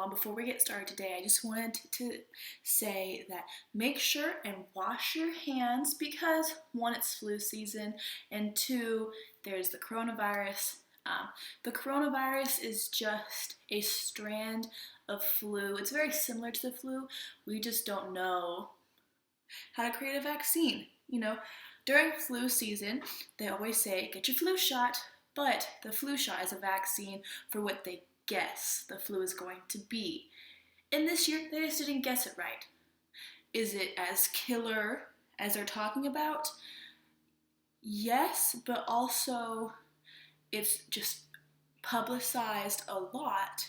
Before we get started today, I just wanted to say that make sure and wash your hands because one, it's flu season, and two, there's the coronavirus. The coronavirus is just a strand of flu. It's very similar to the flu. We just don't know how to create a vaccine. During flu season, they always say get your flu shot, but the flu shot is a vaccine for what they guess the flu is going to be. And this year, they just didn't guess it right. Is it as killer as they're talking about? Yes, but also it's just publicized a lot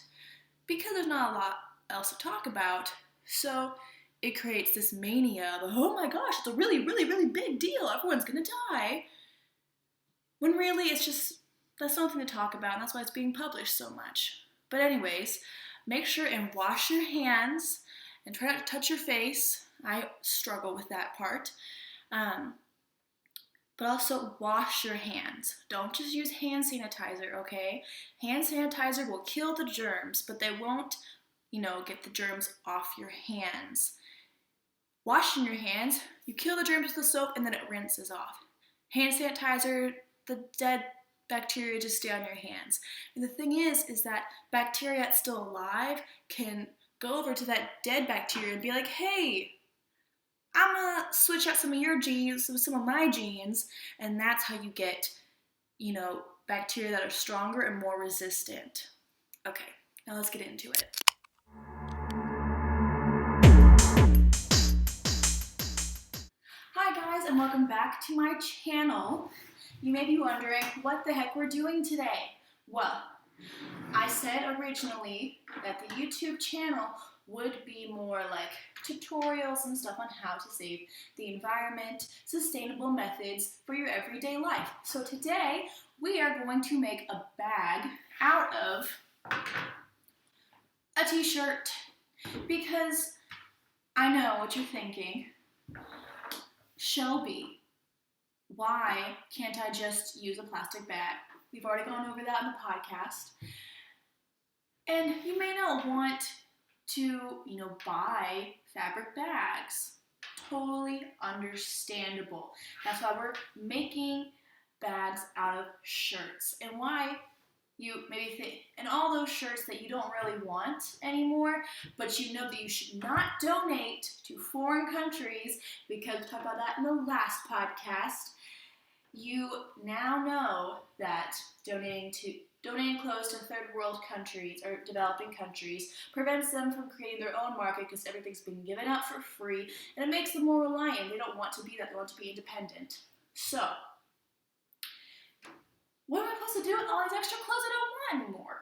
because there's not a lot else to talk about. So it creates this mania of, oh my gosh, it's a really, really, really big deal. Everyone's gonna die. When really it's just, that's nothing to talk about, and that's why it's being published so much. But anyways, make sure and wash your hands and try not to touch your face. I struggle with that part. But also wash your hands. Don't just use hand sanitizer, okay? Hand sanitizer will kill the germs, but they won't, get the germs off your hands. Washing your hands, you kill the germs with the soap and then it rinses off. Hand sanitizer, the dead bacteria just stay on your hands. And the thing is that bacteria that's still alive can go over to that dead bacteria and be like, hey, I'm gonna switch out some of your genes with some of my genes, and that's how you get, bacteria that are stronger and more resistant. Okay, now let's get into it. Hi guys, and welcome back to my channel. You may be wondering what the heck we're doing today. Well, I said originally that the YouTube channel would be more like tutorials and stuff on how to save the environment, sustainable methods for your everyday life. So today we are going to make a bag out of a t-shirt because I know what you're thinking. Shelby, why can't I just use a plastic bag? We've already gone over that in the podcast. And you may not want to, buy fabric bags. Totally understandable. That's why we're making bags out of shirts. And why you maybe think, and all those shirts that you don't really want anymore, but you know that you should not donate to foreign countries, because we talked about that in the last podcast. You now know that donating clothes to third world countries or developing countries prevents them from creating their own market because everything's been given out for free, and it makes them more reliant. They don't want to be that. They want to be independent. So, what am I supposed to do with all these extra clothes I don't want anymore?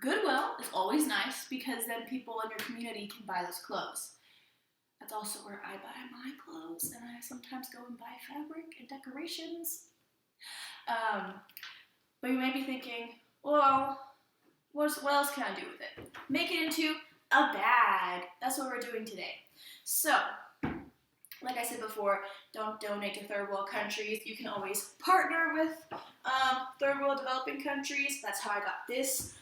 Goodwill is always nice because then people in your community can buy those clothes. That's also where I buy my clothes, and I sometimes go and buy fabric and decorations. But you may be thinking, well, what else can I do with it? Make it into a bag. That's what we're doing today. So, like I said before, don't donate to third world countries. You can always partner with third world developing countries. That's how I got this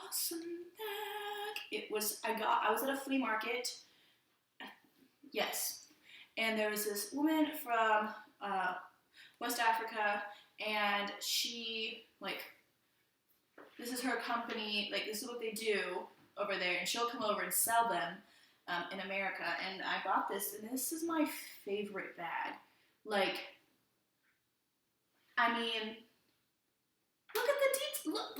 awesome bag. I was at a flea market. Yes. And there was this woman from West Africa, and she, this is her company, this is what they do over there, and she'll come over and sell them in America. And I bought this, and this is my favorite bag. Look at the details. Look,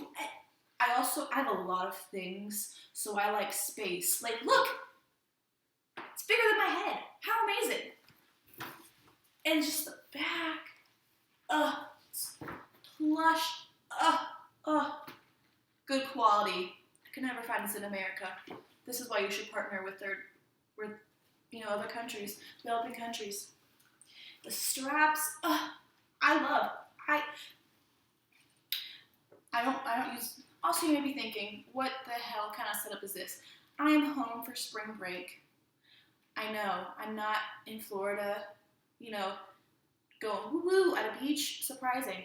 I have a lot of things, so I like space. Look! It's bigger than my head. How amazing. And just the back. It's plush. Good quality. I could never find this in America. This is why you should partner with other countries, developing countries. The straps, I don't use, also you may be thinking, what the hell kind of setup is this? I am home for spring break. I know, I'm not in Florida, going woo-woo at a beach, surprising.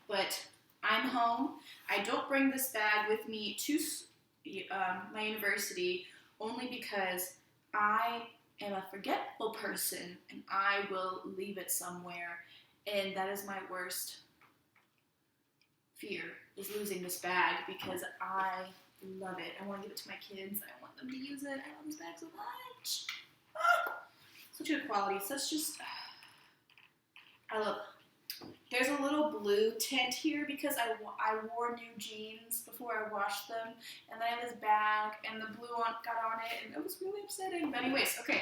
But I'm home. I don't bring this bag with me to my university only because I am a forgetful person and I will leave it somewhere, and that is my worst fear, is losing this bag, because I love it. I want to give it to my kids. I want them to use it. I love this bag so much. Such good quality. Such just, I love it. There's a little blue tint here because I wore new jeans before I washed them, and then I have this bag, and the blue got on it, and it was really upsetting. But anyways, okay.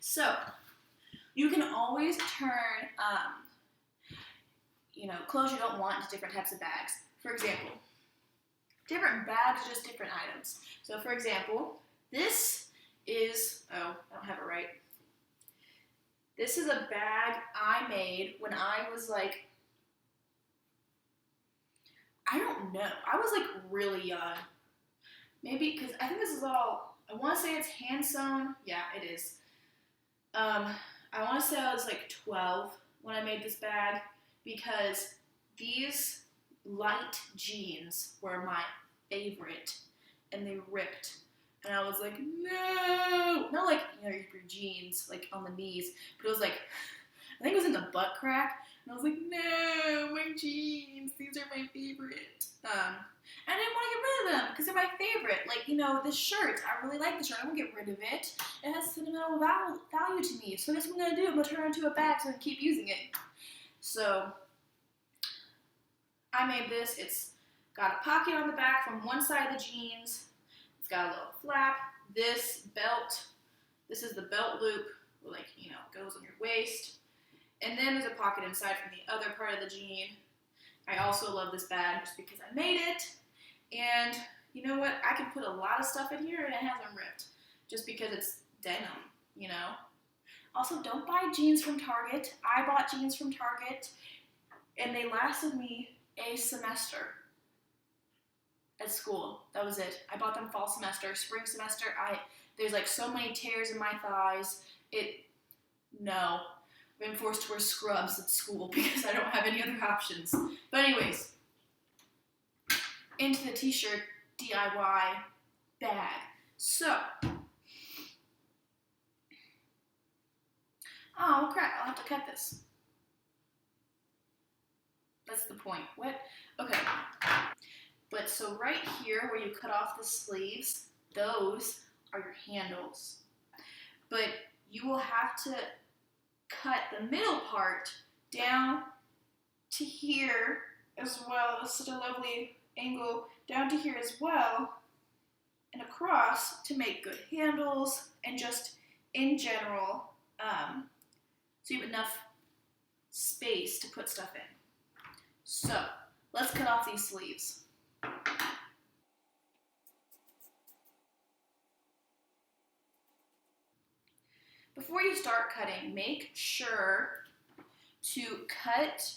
So, you can always turn, clothes you don't want into different types of bags. For example, different bags, just different items. So, for example, this is, I don't have it right. This is a bag I made when I was like, I don't know. I was like really young. Maybe, because I think this is all, I want to say it's hand sewn. Yeah, it is. I want to say I was like 12 when I made this bag, because these light jeans were my favorite, and they ripped. And I was like, no! Not like, your jeans, like, on the knees. But it was like, I think it was in the butt crack. And I was like, no, my jeans. These are my favorite. I didn't want to get rid of them because they're my favorite. Like, this shirt. I really like the shirt. I won't get rid of it. It has sentimental value to me. So guess what I'm going to do? I'm going to turn it into a bag so I can keep using it. So, I made this. It's got a pocket on the back from one side of the jeans. It's got a little flap. This belt, this is the belt loop, where goes on your waist. And then there's a pocket inside from the other part of the jean. I also love this bag just because I made it. And you know what? I can put a lot of stuff in here and it hasn't ripped. Just because it's denim, Also, don't buy jeans from Target. I bought jeans from Target, and they lasted me a semester at school. That was it. I bought them fall semester, spring semester. There's like so many tears in my thighs. No. I've been forced to wear scrubs at school because I don't have any other options. But anyways, into the t-shirt DIY bag. So, oh crap, I'll have to cut this. That's the point. What? Okay. But so right here where you cut off the sleeves, those are your handles. But you will have to cut the middle part down to here as well. It's such a lovely angle down to here as well, and across to make good handles and just in general, so you have enough space to put stuff in. So let's cut off these sleeves. Before you start cutting, make sure to cut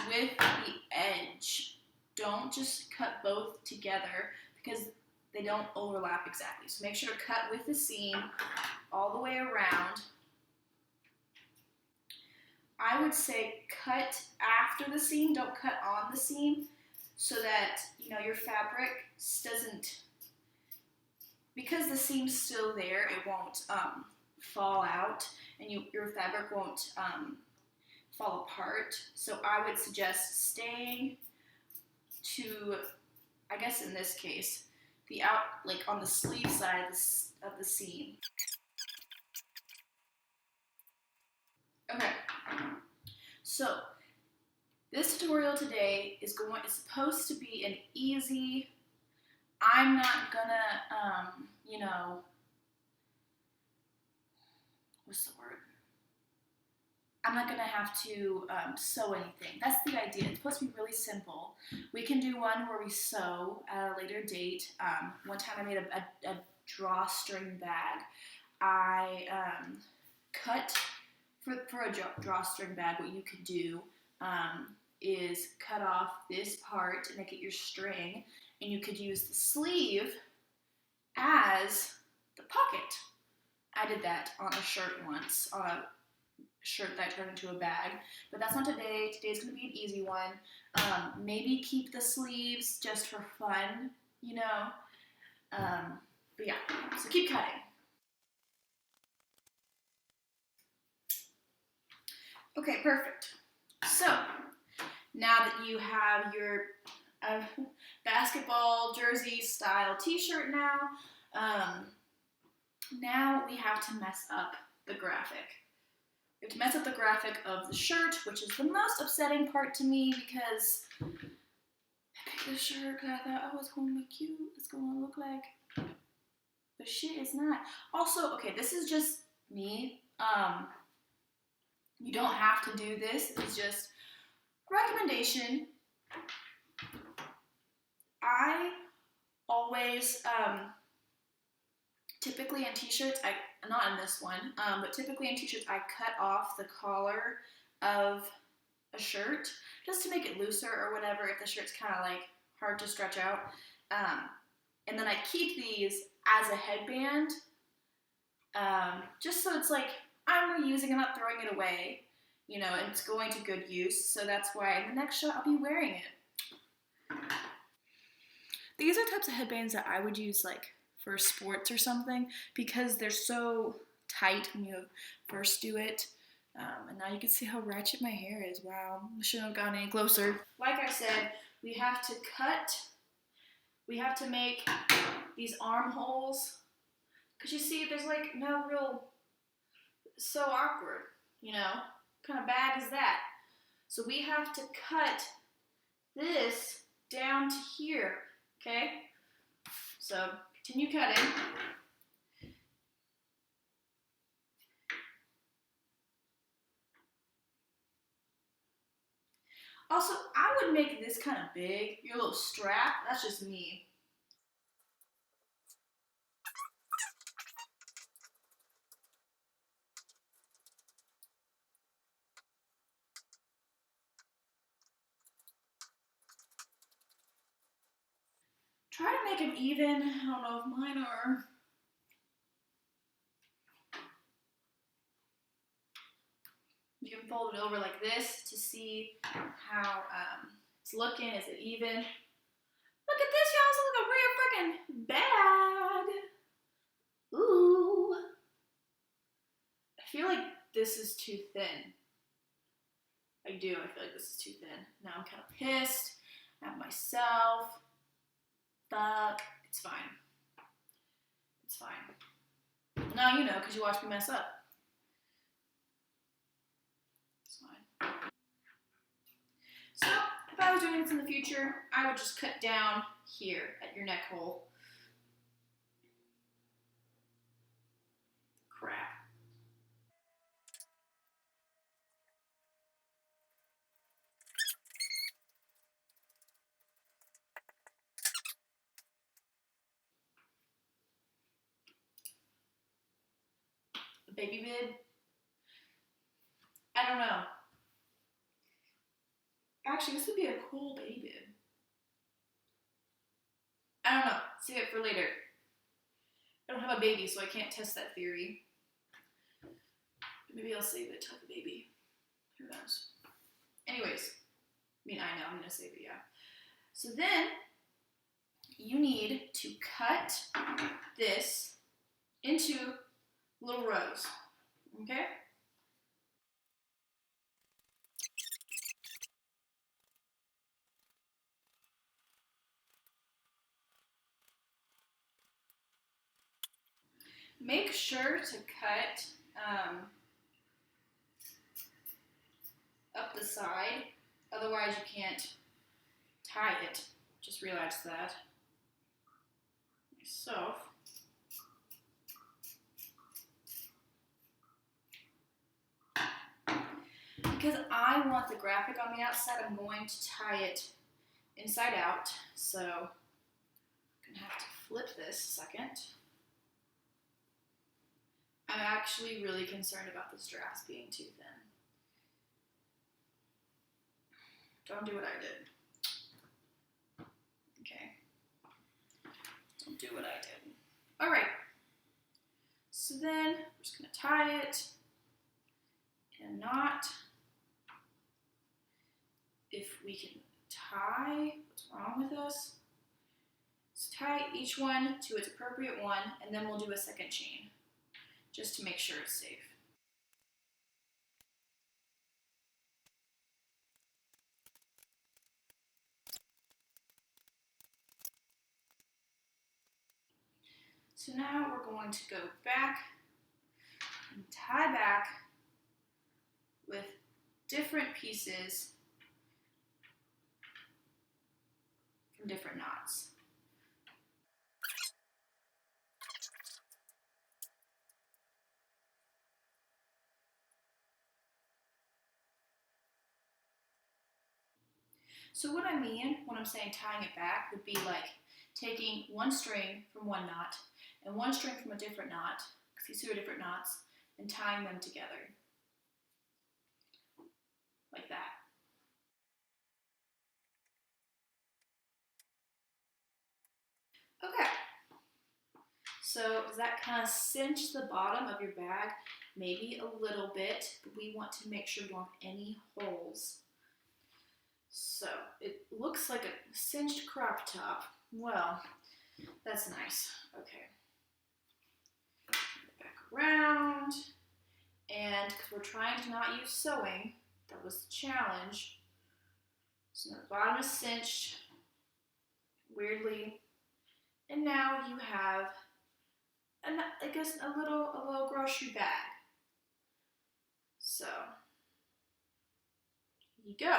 with the edge. Don't just cut both together because they don't overlap exactly. So make sure to cut with the seam all the way around. I would say cut after the seam, don't cut on the seam, so that your fabric doesn't, because the seam's still there, it won't fall out, and your fabric won't fall apart. So I would suggest staying to, I guess in this case, on the sleeve side of the seam. Okay, so this tutorial today is supposed to be an easy, I'm not gonna, what's the word? I'm not gonna have to sew anything. That's the idea. It's supposed to be really simple. We can do one where we sew at a later date. One time I made a drawstring bag. I cut, for a drawstring bag, what you could do is cut off this part to make it your string, and you could use the sleeve as the pocket. I did that on a shirt once, on a shirt that I turned into a bag, but that's not today. Today's going to be an easy one. Maybe keep the sleeves just for fun, you know. But yeah, so keep cutting. Okay, perfect. So now that you have your basketball jersey style t-shirt now we have to mess up the graphic. We have to mess up the graphic of the shirt, which is the most upsetting part to me because I picked this shirt because I thought, oh, it's going to be cute. It's going to look like, but shit, it's not. Also, okay, this is just me. You don't have to do this. It's just recommendation. I always, typically in t-shirts, not in this one, but typically in t-shirts, I cut off the collar of a shirt just to make it looser or whatever if the shirt's kind of like hard to stretch out. And then I keep these as a headband, just so it's like I'm reusing, I'm not throwing it away, you know, and it's going to good use. So that's why in the next shot I'll be wearing it. These are types of headbands that I would use like for sports or something because they're so tight when you first do it. And now you can see how ratchet my hair is. Wow, I shouldn't have gone any closer. Like I said, we have to cut, we have to make these armholes, because you see there's like no real, so awkward, you know? What kind of bag is that? So we have to cut this down to here, okay? So continue cutting. Also, I would make this kind of big, your little strap. That's just me. Try to make them even. I don't know if mine are. You can fold it over like this to see how it's looking. Is it even? Look at this, y'all. It's like a real freaking bag. Ooh. I feel like this is too thin. I do. I feel like this is too thin. Now I'm kind of pissed at myself. Fuck. It's fine. It's fine. Now you know because you watched me mess up. It's fine. So, if I was doing this in the future, I would just cut down here at your neck hole. Crap. The baby bib. I don't know. Actually, this would be a cool baby bib. I don't know. Save it for later. I don't have a baby, so I can't test that theory. But maybe I'll save it to have a baby. Who knows? Anyways, I mean, I know I'm gonna save it, yeah. So then, you need to cut this into little rows, okay? Make sure to cut up the side, otherwise you can't tie it. Just realized that myself. Because I want the graphic on the outside, I'm going to tie it inside out. So I'm gonna have to flip this a second. I'm actually really concerned about the straps being too thin. Don't do what I did. Okay. Don't do what I did. All right. So then we're just gonna tie it in a knot. If we can tie, what's wrong with us? So tie each one to its appropriate one, and then we'll do a second chain, just to make sure it's safe. So now we're going to go back and tie back with different pieces from different knots. So what I mean when I'm saying tying it back would be like taking one string from one knot and one string from a different knot, because these two are different knots, and tying them together. Like that. Okay. So does that kind of cinch the bottom of your bag? Maybe a little bit, but we want to make sure we don't have any holes. So it looks like a cinched crop top. Well, that's nice. Okay. Back around. And because we're trying to not use sewing, that was the challenge. So now the bottom is cinched, weirdly. And now you have, I guess, a little grocery bag. So, here you go.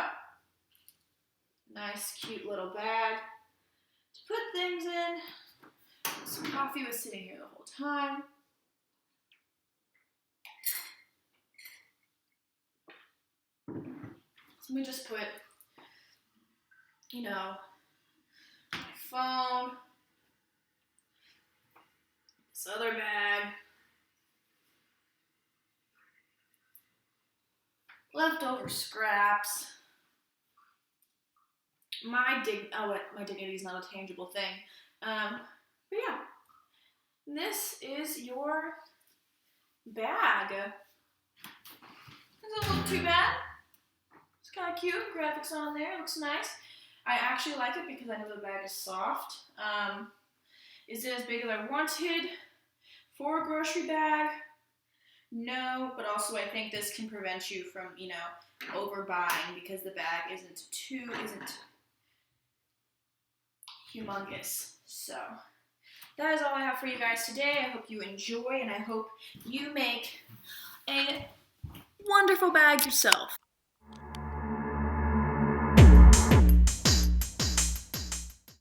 Nice, cute little bag to put things in. Some coffee was sitting here the whole time. So let me just put, my phone, this other bag, leftover scraps. My dignity is not a tangible thing. But yeah, this is your bag. Doesn't look too bad. It's kind of cute. Graphics on there. Looks nice. I actually like it because I know the bag is soft. Is it as big as I wanted for a grocery bag? No, but also I think this can prevent you from, overbuying because the bag isn't humongous. So that is all I have for you guys today. I hope you enjoy, and I hope you make a wonderful bag yourself.